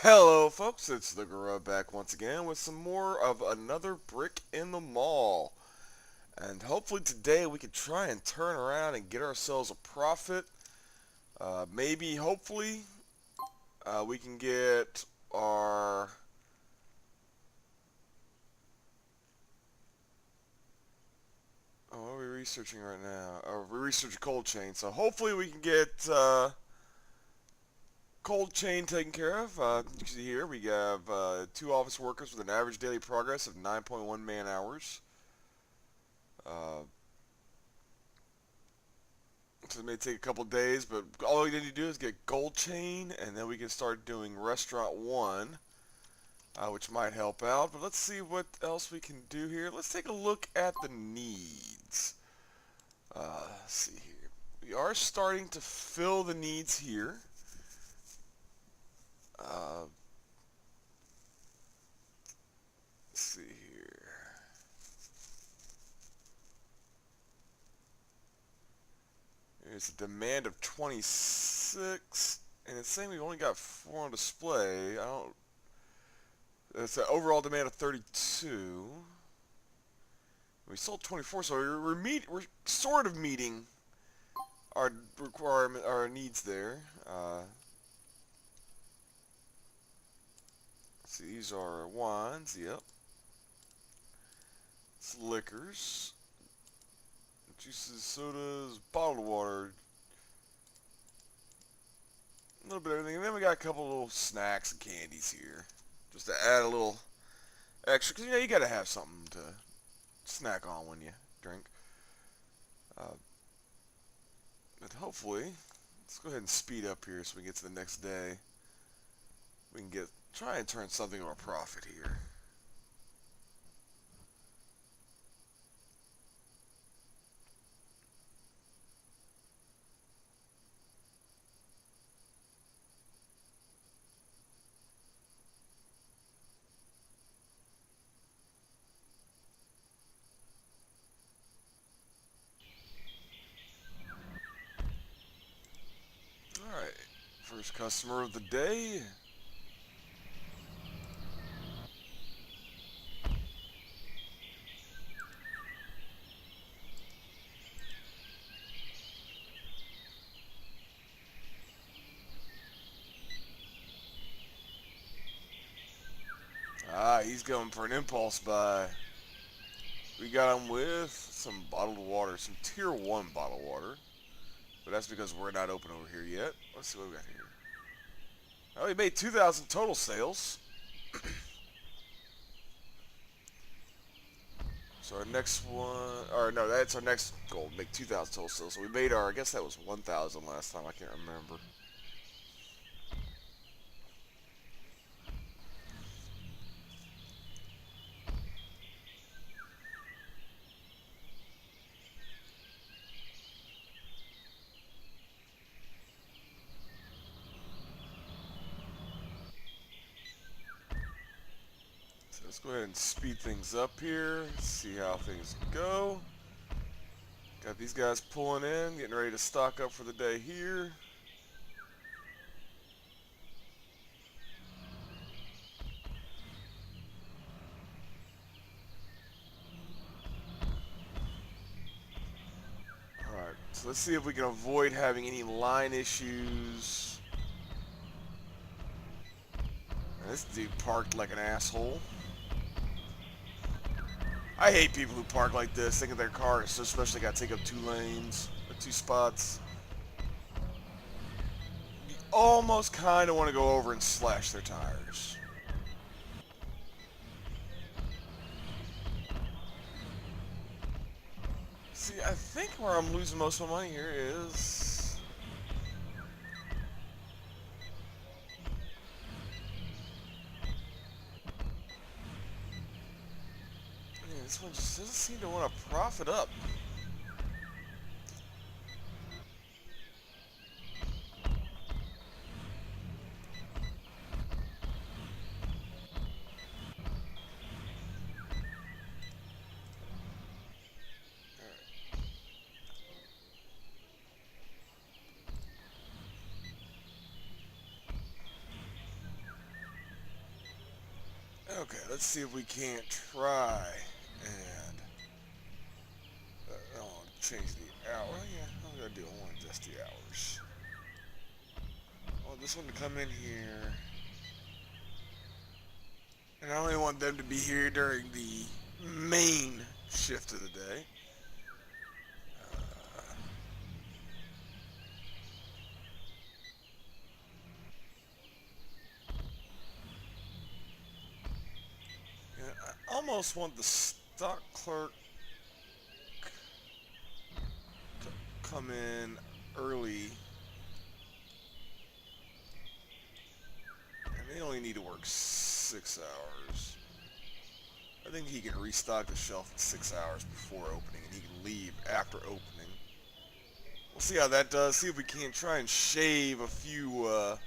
Hello, folks. It's the Grub back once again with some more of another brick in the mall. And hopefully today we can try and turn around and get ourselves a profit. Maybe, hopefully, we can get our. Oh, what are we researching right now? We're researching cold chain. So hopefully we can get cold chain taken care of. You can see here we have two office workers with an average daily progress of 9.1 man hours. Uh, So it may take a couple days, but all we need to do is get gold chain, and then we can start doing restaurant one, which might help out. But let's see what else we can do here. Let's take a look at the needs. Let's see here. We are starting to fill the needs here. Uh, let's see here. There's a demand of 26, and it's saying we've only got 4 on display. I don't. It's an overall demand of 32. We sold 24, so we're sort of meeting our requirement, our needs there. See, these are wines. Yep. It's liquors, juices, sodas, bottled water, a little bit of everything. And then we got a couple little snacks and candies here, just to add a little extra. Cause you gotta have something to snack on when you drink. Uh, but hopefully, let's go ahead and speed up here so we can get to the next day. We can try and turn something into a profit here. All right, first customer of the day. He's going for an impulse buy. We got him with some bottled water, some tier 1 bottled water. But that's because we're not open over here yet. Let's see what we got here. Oh, he made 2,000 total sales. So our next one, or no, that's our next goal, make 2,000 total sales. So we made I guess that was 1,000 last time, I can't remember. So let's go ahead and speed things up here, see how things go. Got these guys pulling in, getting ready to stock up for the day here. Alright, so let's see if we can avoid having any line issues. And this dude parked like an asshole. I hate people who park like this, thinking their car is so special they gotta take up 2 lanes, or 2 spots. You almost kind of want to go over and slash their tires. See, I think where I'm losing most of my money here is... Man, this one just doesn't seem to want to profit up. Okay, let's see if we can't try and I'll change the hour. Oh, yeah, I'm gonna do. I want to adjust the hours. I want this one to come in here, and I only want them to be here during the main shift of the day. Yeah, I almost want the stock clerk to come in early, and they only need to work 6 hours. I think he can restock the shelf in 6 hours before opening, and he can leave after opening. We'll see how that does. See if we can't try and shave a few.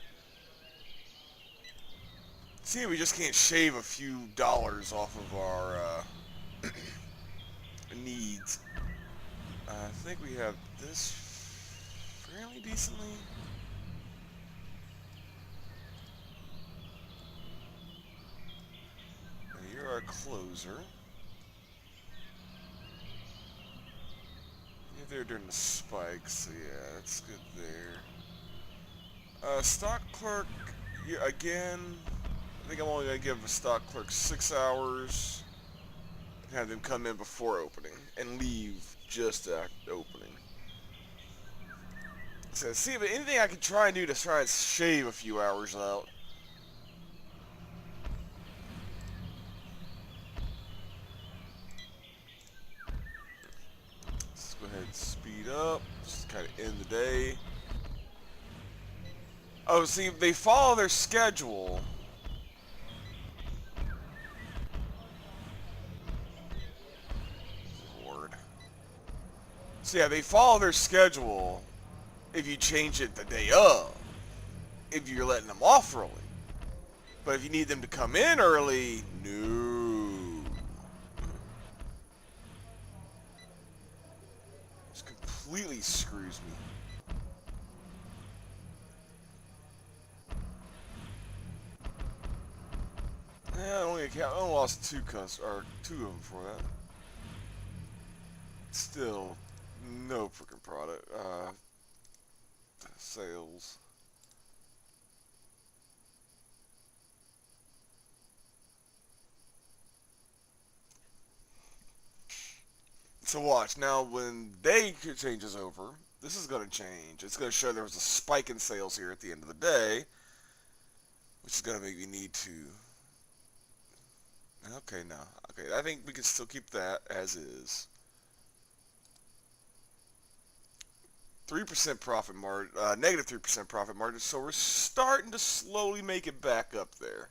See if we just can't shave a few dollars off of our needs. I think we have this fairly decently. Now you're our closer. You're there during the spikes, so yeah, that's good there. Stock clerk, yeah, again, I think I'm only going to give a stock clerk 6 hours. Have them come in before opening and leave just after opening. So see if anything I can try and do to try and shave a few hours out. Let's go ahead and speed up. Just kind of end the day. Oh, see, they follow their schedule. Lord. So yeah, they follow their schedule if you change it the day of. If you're letting them off early. But if you need them to come in early, no. This completely screws me. Yeah, I only lost two of them for that. Still, no freaking product. Sales. So watch now when day changes over. This is going to change. It's going to show there was a spike in sales here at the end of the day, which is going to make me need to. Okay, no. Okay, I think we can still keep that as is. 3% profit margin, negative 3% profit margin. So we're starting to slowly make it back up there.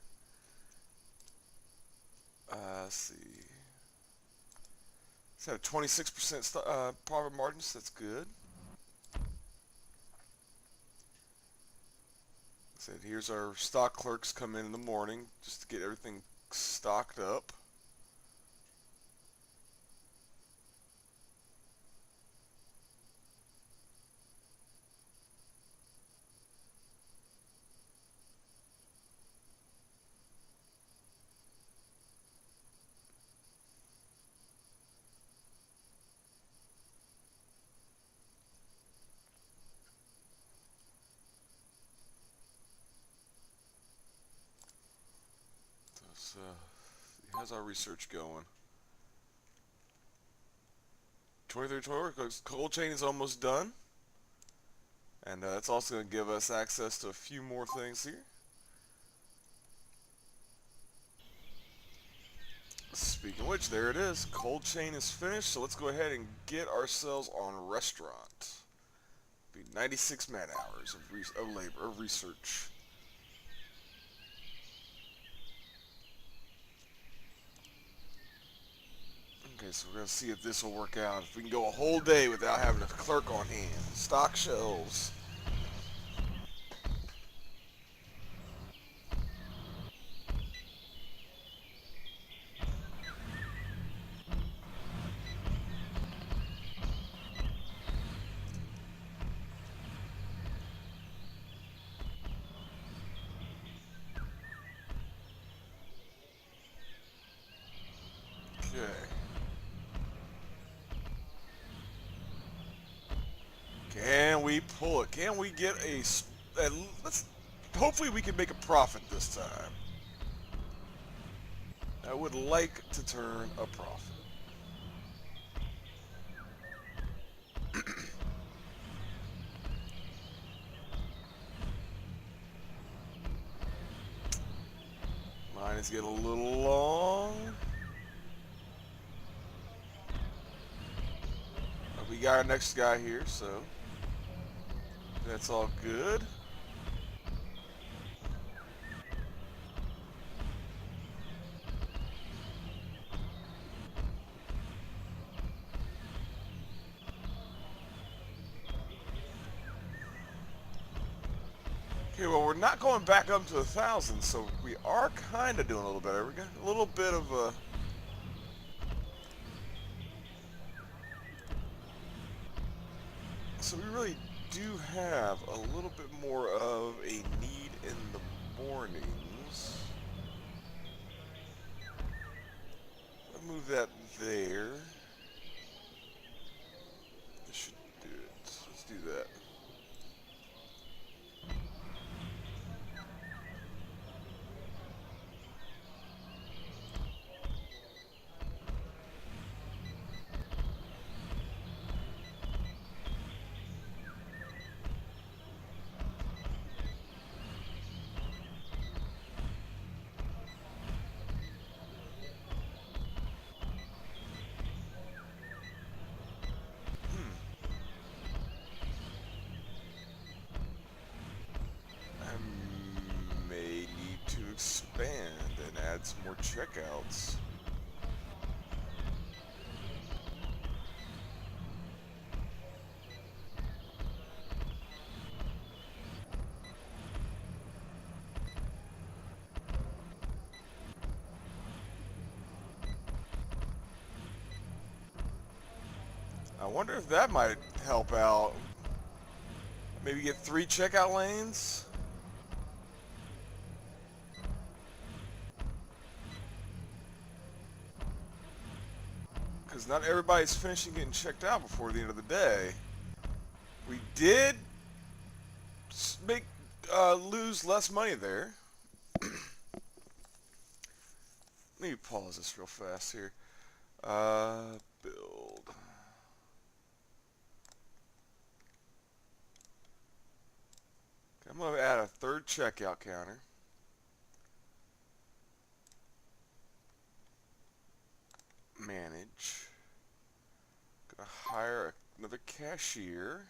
Let's see. It's at 26% profit margins. That's good. Said here's our stock clerks come in the morning just to get everything stocked up. So how's our research going? 23 cold chain is almost done. And that's also going to give us access to a few more things here. Speaking of which, there it is. Cold chain is finished, so let's go ahead and get ourselves on restaurant. Be 96 man hours of research. Okay, so we're going to see if this will work out. If we can go a whole day without having a clerk on hand. Stock shelves. Can we pull it? Can we get let's, hopefully we can make a profit this time. I would like to turn a profit. Mine is getting a little long. We got our next guy here, so that's all good. Okay, well, we're not going back up to 1,000, so we are kind of doing a little better. We got a little bit of a... So we really do have a little bit more of a need in the mornings. I'll move that there. This should do it. Let's do that. I may need to expand and add some more checkouts. I wonder if that might help out. Maybe get 3 checkout lanes? Because not everybody's finishing getting checked out before the end of the day. We did make lose less money there. Let me pause this real fast here. Build. Okay, I'm going to add a 3rd checkout counter. Manage. Gonna hire another cashier.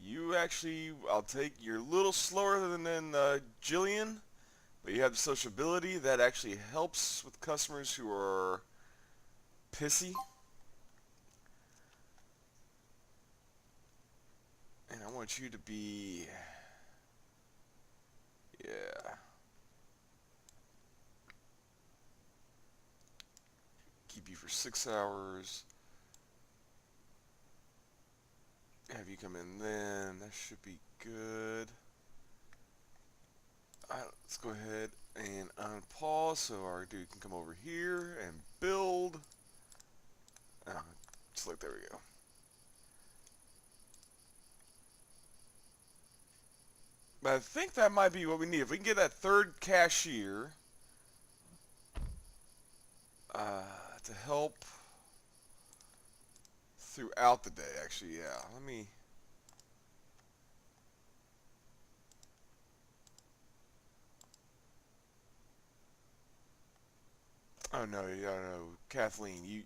You actually, I'll take, you're a little slower than Jillian, but you have the sociability that actually helps with customers who are pissy. And I want you to be, yeah. Keep you for 6 hours. Have you come in then. That should be good. Let's go ahead and unpause so our dude can come over here and build. Select, there we go. But I think that might be what we need. If we can get that 3rd cashier to help throughout the day, actually, yeah. Let me... Oh, no, no. Kathleen, yeah.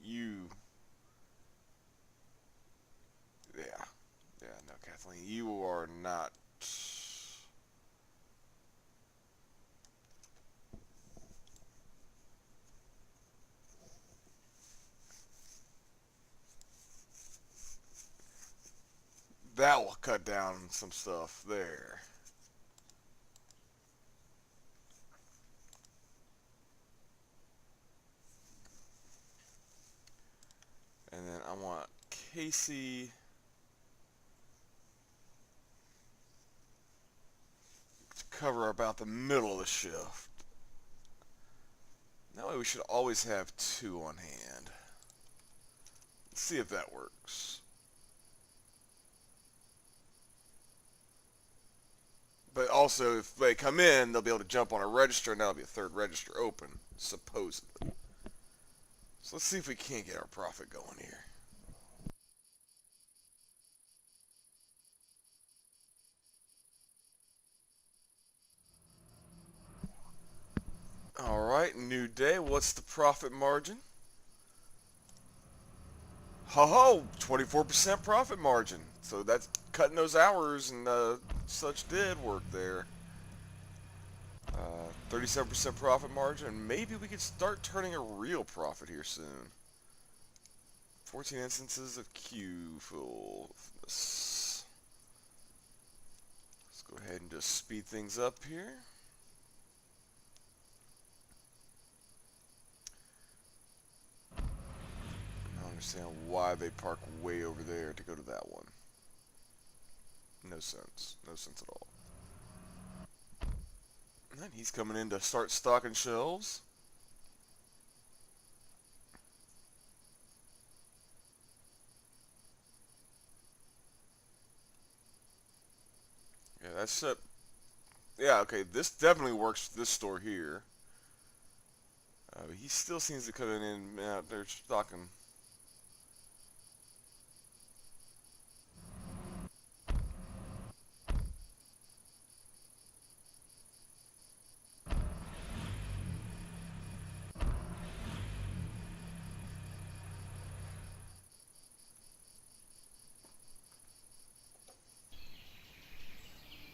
Yeah, no, Kathleen, you are not... That will cut down some stuff there. And then I want Casey to cover about the middle of the shift. That way we should always have 2 on hand. Let's see if that works. also, if they come in, they'll be able to jump on a register, and that'll be a third register open, supposedly. So let's see if we can't get our profit going here. Alright, new day. What's the profit margin? Ho-ho! 24% profit margin. So that's cutting those hours and such did work there. 37% profit margin. Maybe we could start turning a real profit here soon. 14 instances of queue fullness. Let's go ahead and just speed things up here. I don't understand why they park way over there to go to that one. No sense. No sense at all. And he's coming in to start stocking shelves. Yeah, that's it. Yeah, okay, this definitely works for this store here. He still seems to come in out there stocking.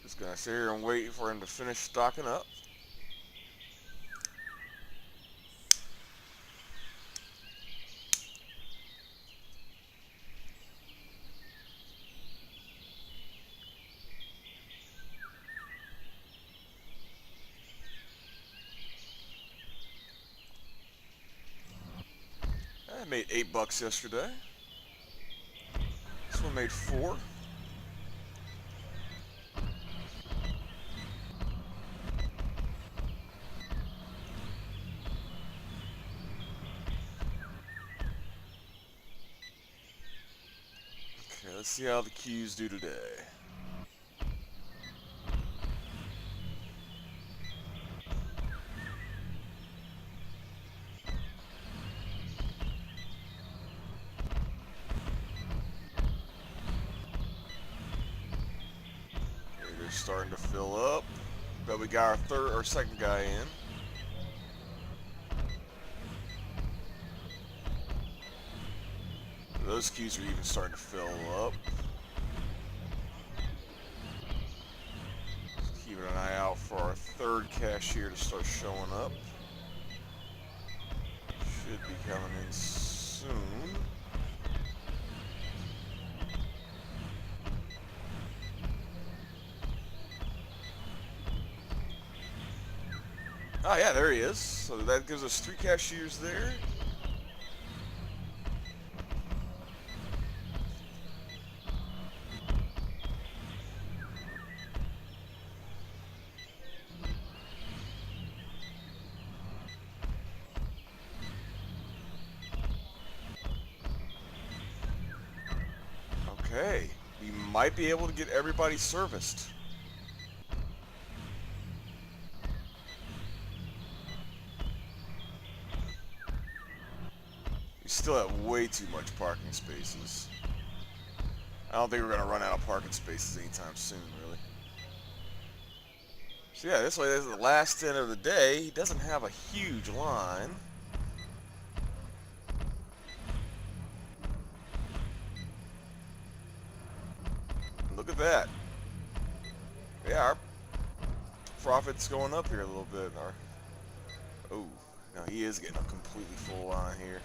Just gonna sit here and wait for him to finish stocking up. I made $8 yesterday. This one made 4. Okay, let's see how the queues do today. Okay, they're starting to fill up. But we got our second guy in. Those queues are even starting to fill up. Just keeping an eye out for our third cashier to start showing up. Should be coming in soon. Oh yeah, there he is. So that gives us 3 cashiers there. Okay, we might be able to get everybody serviced. We still have way too much parking spaces. I don't think we're going to run out of parking spaces anytime soon, really. So yeah, this way, this is the last end of the day. He doesn't have a huge line. Look at that. Yeah, our profit's going up here a little bit. Oh, no, he is getting a completely full line here.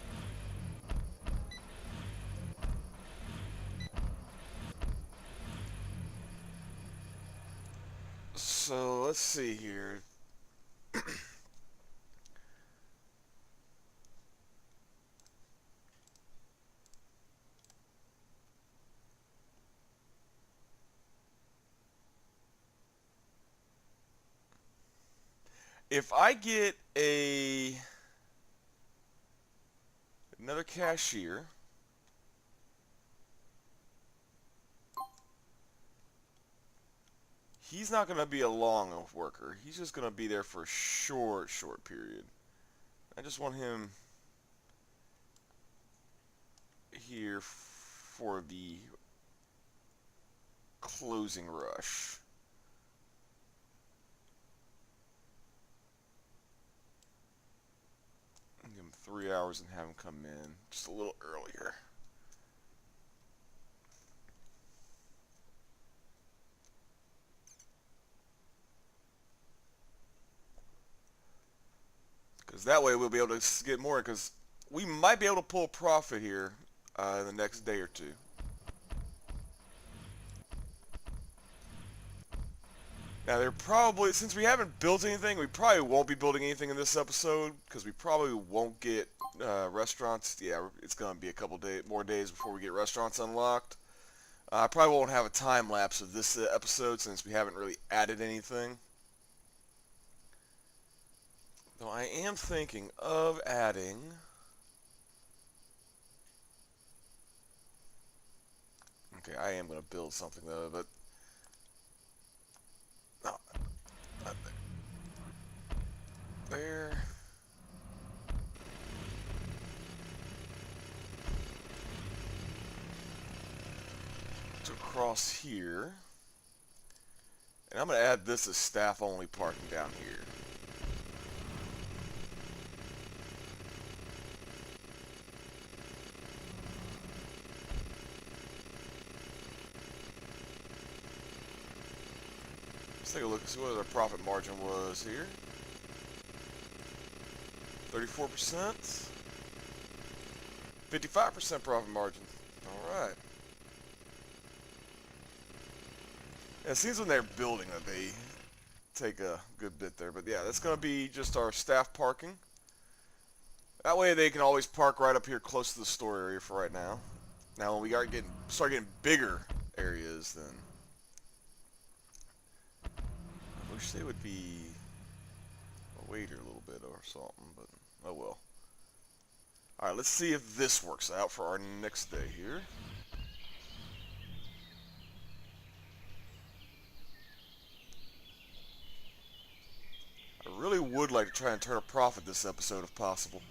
So let's see here. If I get another cashier, He's not going to be a long worker. He's just going to be there for a short period. I just want him here for the closing rush. Give him 3 hours and have him come in just a little earlier. Because that way we'll be able to get more, because we might be able to pull a profit here in the next day or two. Now, they're probably, since we haven't built anything, we probably won't be building anything in this episode, because we probably won't get restaurants. Yeah, it's going to be a couple more days before we get restaurants unlocked. I probably won't have a time lapse of this episode, since we haven't really added anything. Though I am thinking of adding... Okay, I am going to build something, though, but... No, not there. There. To across here. And I'm going to add this as staff-only parking down here. Let's take a look and see what our profit margin was here. 34%. 55% profit margin. Alright. Yeah, it seems when they're building that they take a good bit there. But yeah, that's going to be just our staff parking. That way they can always park right up here close to the store area for right now. Now when we start getting bigger areas, then... I wish they would be a waiter a little bit or something, but oh well. Alright, let's see if this works out for our next day here. I really would like to try and turn a profit this episode if possible.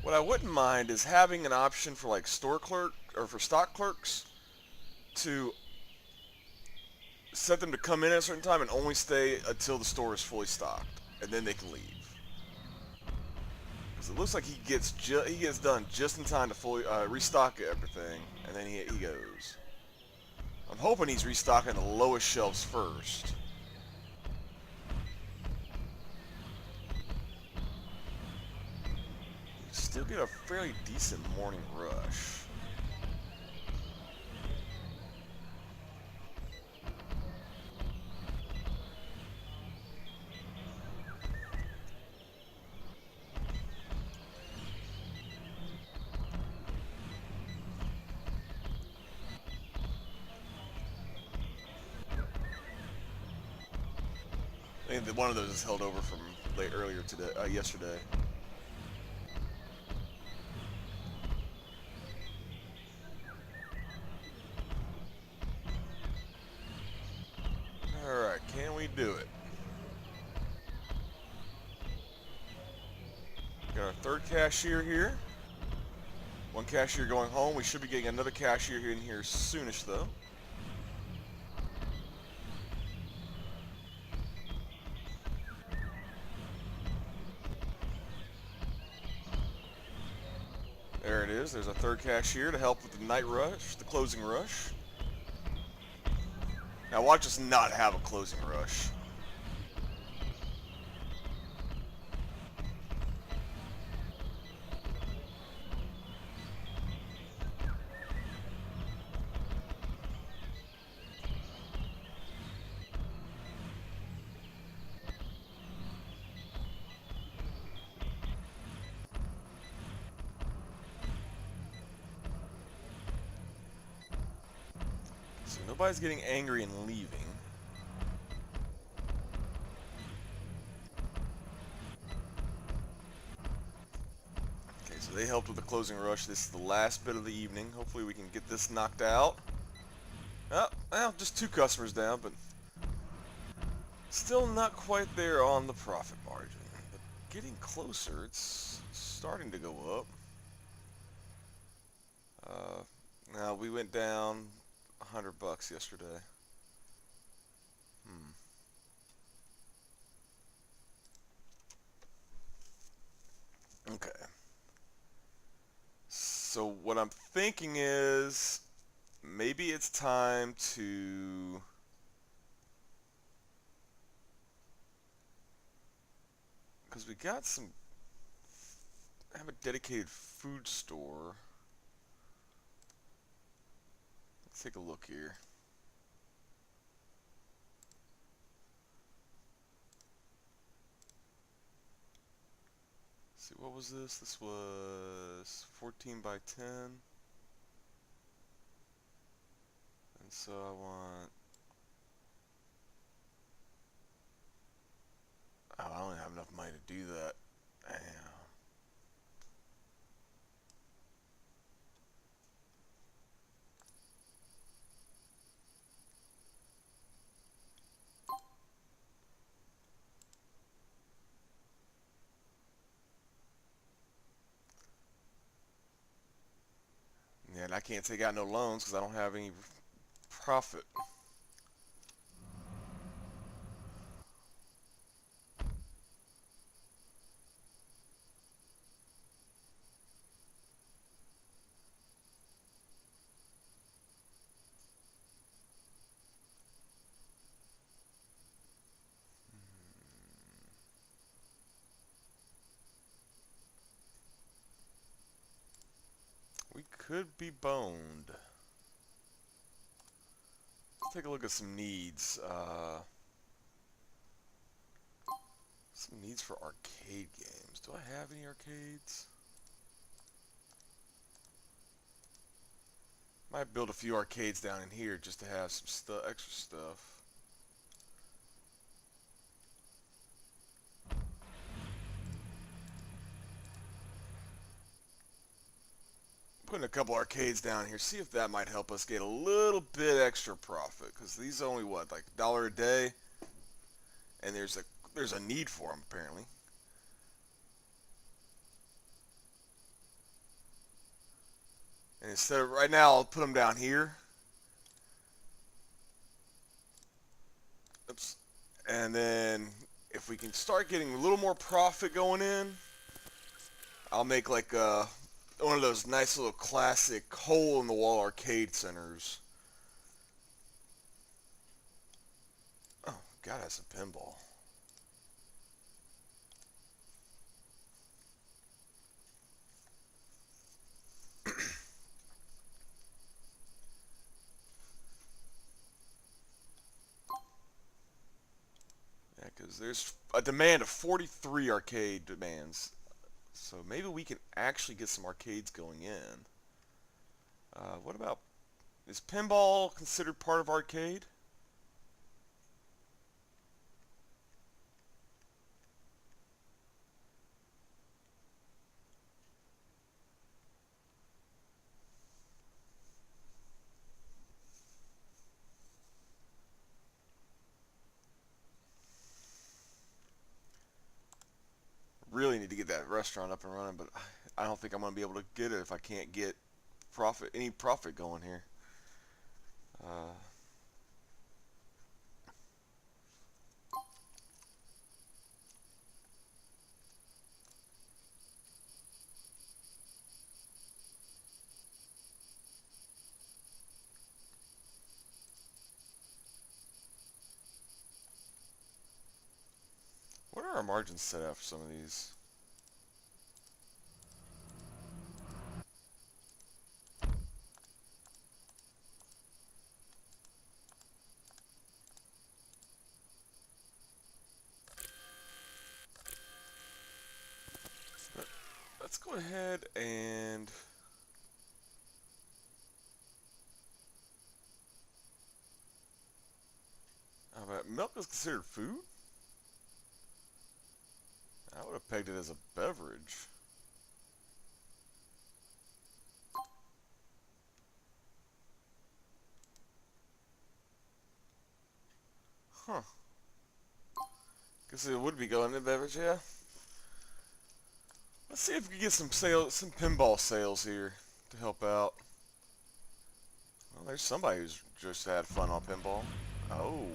What I wouldn't mind is having an option for like store clerk or for stock clerks to set them to come in at a certain time and only stay until the store is fully stocked, and then they can leave. Because it looks like he gets done just in time to fully restock everything, and then he goes. I'm hoping he's restocking the lowest shelves first. Still get a fairly decent morning rush. I think that one of those is held over from earlier today, yesterday. Alright, can we do it? Got our third cashier here. One cashier going home. We should be getting another cashier in here soonish, though. There it is. There's a third cashier to help with the night rush, the closing rush. Now watch us not have a closing rush. So nobody's getting angry and leaving. So they helped with the closing rush. This is the last bit of the evening. Hopefully we can get this knocked out. Oh, well, just 2 customers down, but still not quite there on the profit margin. But getting closer. It's starting to go up. Now we went down $100 yesterday. Okay. So what I'm thinking is maybe it's time to because we got some have a dedicated food store. Let's take a look here. Let's see, what was this? This was 14 by 10. And so I want... Oh, I don't have enough money to do that. Damn. Yeah, and I can't take out no loans because I don't have any profit. We could be boned. Let's take a look at some needs. Some needs for arcade games. Do I have any arcades? Might build a few arcades down in here just to have some extra stuff. Putting a couple arcades down here, see if that might help us get a little bit extra profit. Because these are only what, like $1 a day, and there's a need for them apparently. And instead of right now, I'll put them down here. Oops. And then if we can start getting a little more profit going in, I'll make like one of those nice little classic hole-in-the-wall arcade centers. Oh, God, that's a pinball. Yeah, because there's a demand of 43 arcade demands. So maybe we can actually get some arcades going in. What about, is pinball considered part of arcade? Really need to get that restaurant up and running, but I don't think I'm going to be able to get it if I can't get any profit going here. What are our margins set at for some of these? Let's go ahead and milk is considered food? I would have pegged it as a beverage. Huh. Guess it would be going to beverage, yeah. Let's see if we can get some sales, some pinball sales here to help out. Well, there's somebody who's just had fun on pinball. Oh.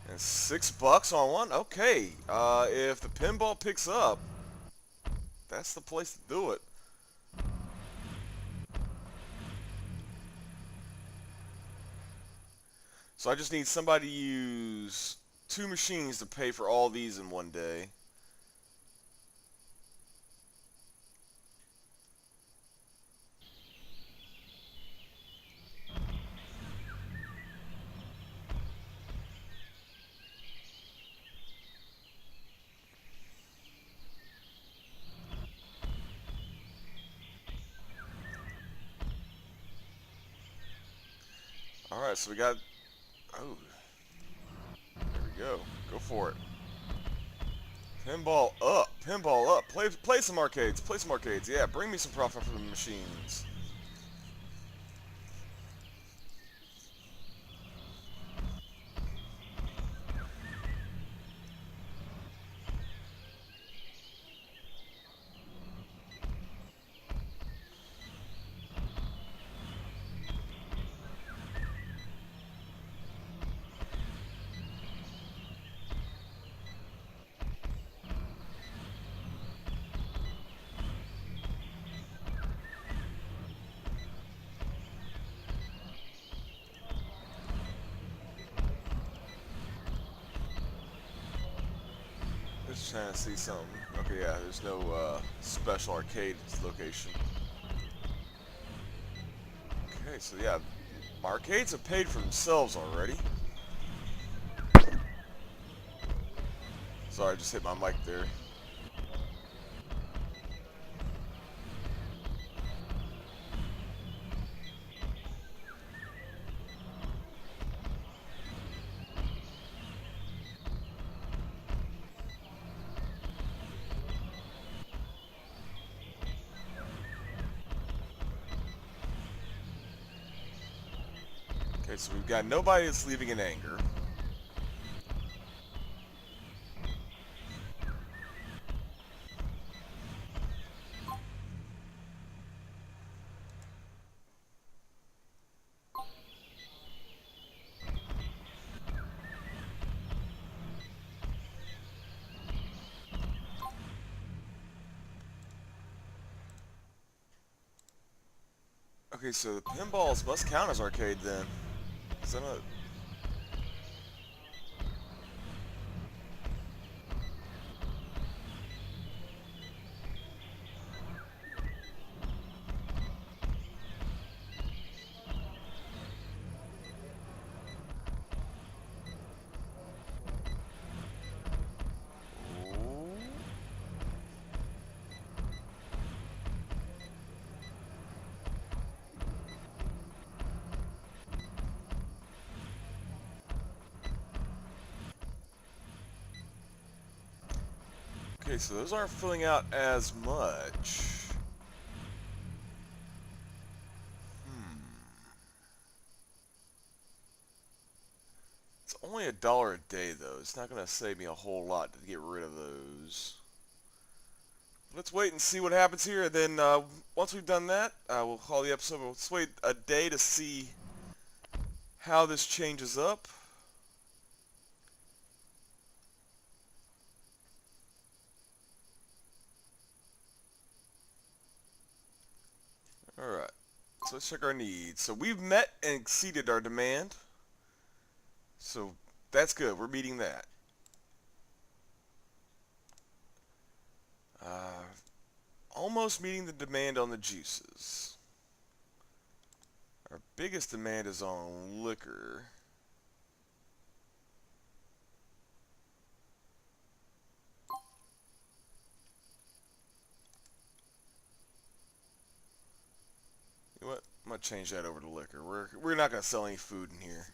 And $6 on one? Okay. If the pinball picks up, that's the place to do it. So I just need somebody to use 2 machines to pay for all these in one day. Alright, so we got... Oh, there we go. Go for it. Pinball up. Pinball up. Play some arcades. Play some arcades. Yeah, bring me some profit from the machines. Just trying to see something. Okay, yeah, there's no special arcade location. Okay, so yeah, arcades have paid for themselves already. Sorry, I just hit my mic there. Okay, so we've got nobody that's leaving in anger. Okay, so the pinballs must count as arcade then. Is that not... Okay, so those aren't filling out as much. It's only $1 a day though. It's not going to save me a whole lot to get rid of those. Let's wait and see what happens here, and then once we've done that, we'll call the episode. Let's wait a day to see how this changes up. Alright, so let's check our needs. So we've met and exceeded our demand. So that's good, we're meeting that. Almost meeting the demand on the juices. Our biggest demand is on liquor. You know what? I'm gonna change that over to liquor. We're not gonna sell any food in here.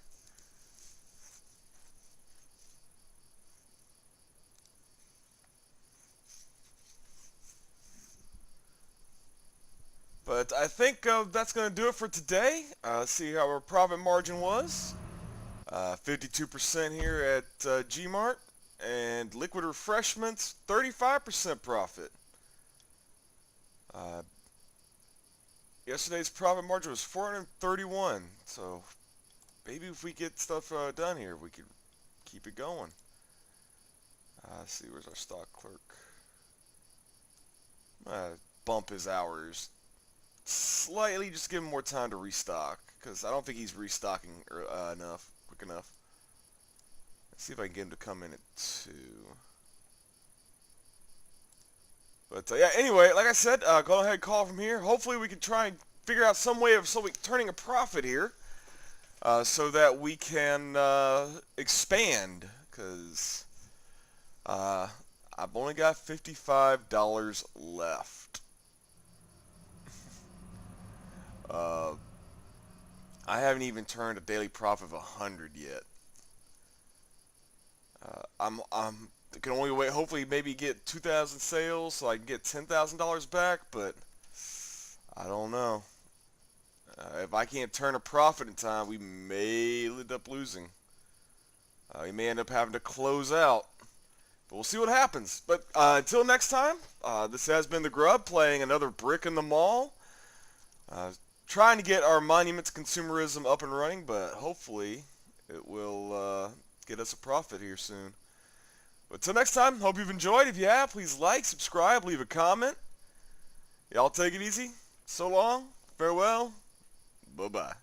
But I think that's going to do it for today. Let's see how our profit margin was. 52% here at G-Mart. And liquid refreshments, 35% profit. Yesterday's profit margin was 431. So maybe if we get stuff done here, we could keep it going. Let's see, where's our stock clerk? Bump his hours slightly, just give him more time to restock, because I don't think he's restocking quick enough. Let's see if I can get him to come in at 2. But yeah, anyway, like I said, go ahead and call from here. Hopefully we can try and figure out some way of turning a profit here, so that we can expand, because I've only got $55 left. I haven't even turned a daily profit of 100 yet. I'm can only wait. Hopefully, maybe get 2,000 sales so I can get $10,000 back. But I don't know. If I can't turn a profit in time, we may end up losing. We may end up having to close out. But we'll see what happens. But until next time, this has been the Grub playing another brick in the mall. Trying to get our Monuments Consumerism up and running, but hopefully it will get us a profit here soon. But until next time, hope you've enjoyed. If you have, please like, subscribe, leave a comment. Y'all take it easy. So long. Farewell. Bye-bye.